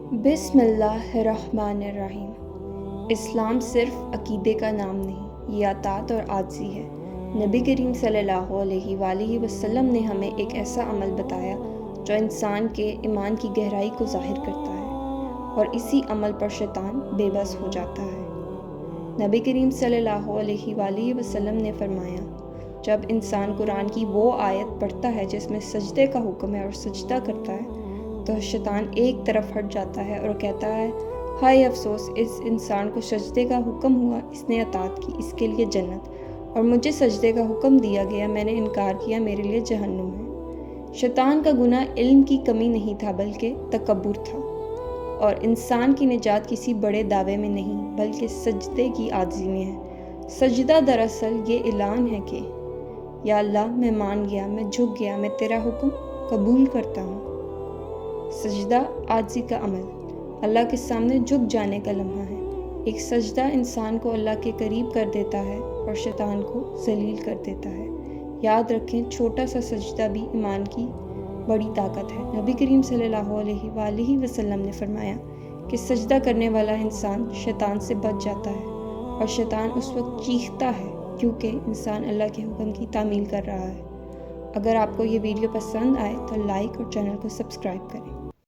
بسم اللہ الرحمن الرحیم۔ اسلام صرف عقیدے کا نام نہیں، یہ اطاعت اور عاجزی ہے۔ نبی کریم صلی اللہ علیہ وآلہ وسلم نے ہمیں ایک ایسا عمل بتایا جو انسان کے ایمان کی گہرائی کو ظاہر کرتا ہے اور اسی عمل پر شیطان بے بس ہو جاتا ہے۔ نبی کریم صلی اللہ علیہ وآلہ وسلم نے فرمایا، جب انسان قرآن کی وہ آیت پڑھتا ہے جس میں سجدے کا حکم ہے اور سجدہ کرتا ہے تو شیطان ایک طرف ہٹ جاتا ہے اور کہتا ہے، ہائے افسوس، اس انسان کو سجدے کا حکم ہوا، اس نے اطاعت کی، اس کے لیے جنت، اور مجھے سجدے کا حکم دیا گیا، میں نے انکار کیا، میرے لیے جہنم ہے۔ شیطان کا گناہ علم کی کمی نہیں تھا بلکہ تکبر تھا، اور انسان کی نجات کسی بڑے دعوے میں نہیں بلکہ سجدے کی عاجزی میں ہے۔ سجدہ دراصل یہ اعلان ہے کہ یا اللہ، میں مان گیا، میں جھک گیا، میں تیرا حکم قبول کرتا ہوں۔ سجدہ عاجزی کا عمل اللہ کے سامنے جھک جانے کا لمحہ ہے۔ ایک سجدہ انسان کو اللہ کے قریب کر دیتا ہے اور شیطان کو ذلیل کر دیتا ہے۔ یاد رکھیں، چھوٹا سا سجدہ بھی ایمان کی بڑی طاقت ہے۔ نبی کریم صلی اللہ علیہ وآلہ وسلم نے فرمایا کہ سجدہ کرنے والا انسان شیطان سے بچ جاتا ہے، اور شیطان اس وقت چیختا ہے کیونکہ انسان اللہ کے حکم کی تعمیل کر رہا ہے۔ اگر آپ کو یہ ویڈیو پسند آئے تو لائک اور چینل کو سبسکرائب کریں۔